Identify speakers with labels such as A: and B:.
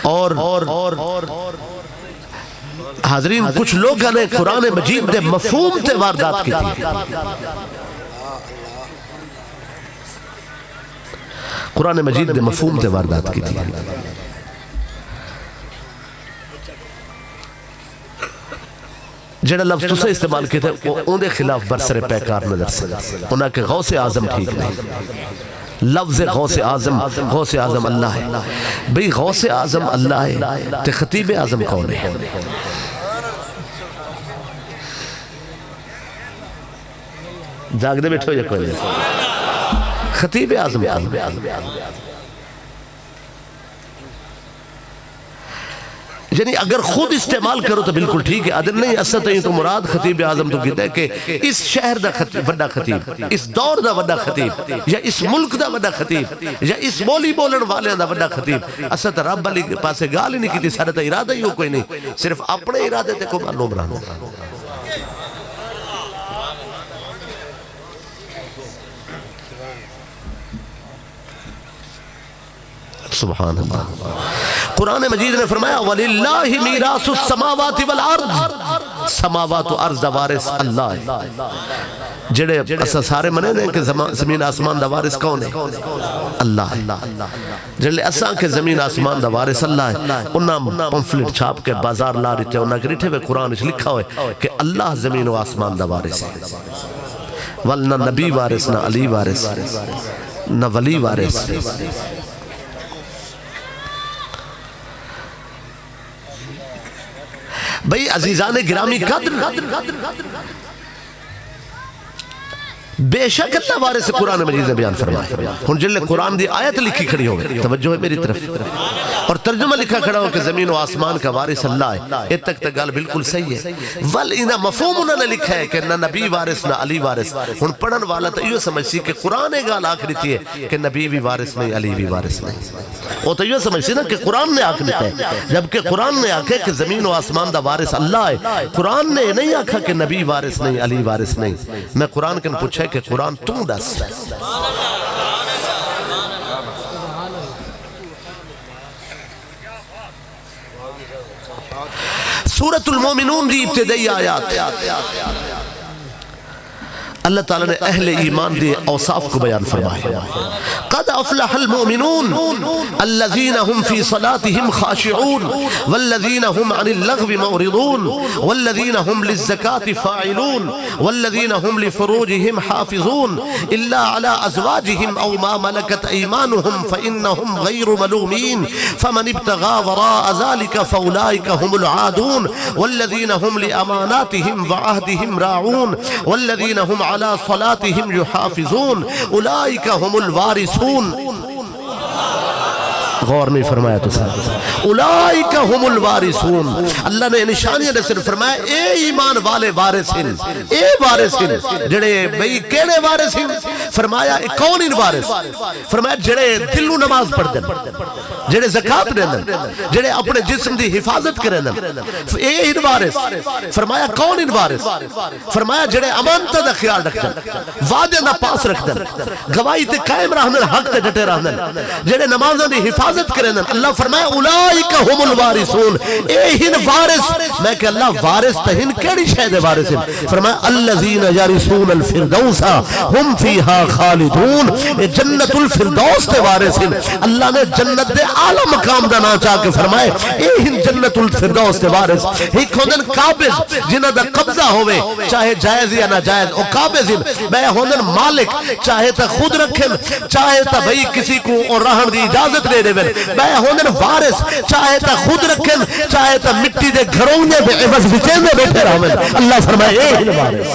A: اور حاضرین کچھ لوگوں نے قرآن مجید دے مفہوم تے واردات کی تھی. قرآن مجید دے مفہوم تے واردات کی تھی. جڑا لفظ تسے استعمال کیتے ان دے خلاف برسر پیکار نظر سے انہاں کہ غوث اعظم ٹھیک نہیں. لفظ غوث اعظم اللہ ہے. بھئی غوث اعظم اللہ ہے تے خطیب اعظم کون ہے؟ جاگ دے بیٹھو یا کوئی نہیں. خطیب اعظم یعنی اگر خود استعمال کرو تو بالکل ٹھیک ہے. ادھر نہیں اسد تو مراد خطیب اعظم تو کہتا ہے کہ اس شہر دا وڈا خطیب, اس دور دا وڈا خطیب, یا اس ملک دا وڈا خطیب, یا اس بولی بولن والے دا وڈا خطیب. اسد رب علی پاسے گال ہی نہیں کی تھی. سارے تا ارادہ ہی ہو کوئی نہیں, صرف اپنے ارادے تے کو معلوم رہنا. سبحان اللہ. قرآن مجید نے فرمایا وَلِلَّهِ مِيرَاثُ السَّمَاوَاتِ وَالْأَرْضِ. سماوات و ارض دا وارث اللہ ہے. جڑے اسا سارے منے نے کہ زمین آسمان دا وارث کون ہے؟ اللہ ہے. جڑے اسا کہ زمین آسمان دا وارث اللہ ہے. انہاں پمفلٹ چھاپ کے بازار لا رہے تھے. انہاں کے رٹھے ہوئے قرآن اس لکھا ہوئے کہ اللہ زمین و آسمان دا وارث ہے. ولنہ نبی وارث, نہ علی وارث, نہ ولی وارث. بھئی عزیزان گرامی قدر, بے شک اللہ وارث قرآن مجید نے بیان فرمایا. ہن جلے قرآن دی آیت لکھی کھڑی ہوگی, توجہ ہے میری طرف, اور ترجمہ لکھا کھڑا ہو کہ زمین و آسمان کا وارث اللہ ہے. یہ تک تک گال بالکل صحیح ہے. ول انہا مفہوم انہوں نے لکھا ہے کہ نہ نبی وارث نہ علی وارث. ہن پڑھن والا تو یہ سمجھ سی کہ قرآن گال آخری تھی ہے کہ نبی بھی وارث نہیں, علی بھی وارث نہیں. وہ تو یہ سمجھ سی نا کہ قرآن نے آخری ہے, جبکہ قرآن نے آکھے کہ زمین و آسمان دا وارث اللہ ہے. قرآن نے نہیں آکھا کہ نبی وارث نہیں, علی وارث نہیں. میں قرآن کے پوچھا کہ قرآن تم دس. سورۃ المومنون دی ابتدائی آیات, اللہ تعالیٰ نے اہل ایمان دی اوصاف کو بیان فرمایا. قد افلح المؤمنون الذين هم في صلاتهم خاشعون والذين هم عن اللغو معرضون والذين هم للزكاة فاعلون والذين هم لفروجهم حافظون إلا على أزواجهم أو ما ملكت أيمانهم فإنهم غير ملومين فمن ابتغى وراء ذلك فأولئك هم العادون والذين هم لأماناتهم وعهدهم راعون والذين هم على صلاتهم يحافظون أولئك هم الوارثون. غور نہیں فرمایا تو ساتھ اولئک هم الوارثون. اللہ نے نشانیاں نے صرف فرمایا اے ایمان والے وارث ہیں, اے وارث ہیں. جڑے بھئی کیڑے وارث ہیں؟ فرمایا کون ان وارث؟ فرمایا جڑے دلوں نماز پڑھ دیں, جڑے زکاة دیں, جڑے اپنے جسم دی حفاظت کریں. اے ان وارث. فرمایا کون ان وارث؟ فرمایا جڑے امانت دا خیال رکھ دیں, وعدے دا پاس رکھ دیں, گواہی تے قائم رہنے, حق تے ڈٹے رہنے, جڑے نمازوں دی حفاظت کریں. اللہ فرمایا اولئک هم الوارثون. اے ہن وارث. میں کہ اللہ وارث تہن کیڑی شے دے وارث ہیں؟ فرمایا الذین یرثون الفردوس هم فیہا خالدون. اے جنت الفردوس دے وارث ہیں. اللہ نے جنت دے اعلی مقام دا نام چاہ کے فرمائے اے ہن جنت الفردوس دے وارث. ایک ہوندن قابض جنہ دا قبضہ ہوئے, چاہے جائز یا ناجائز, او قابض ہیں. بے ہوندن مالک, چاہے تا خود رکھیں, چاہے تا بھئی کسی کو اور رہن دی اجازت دے دے. بے ہوندن وارث, چاہے تا خود رکھیں, چاہے تا مٹی دے گھروں میں بے عوض بچیں میں بیٹھے رہا. اللہ فرمائے اے ہن وارث.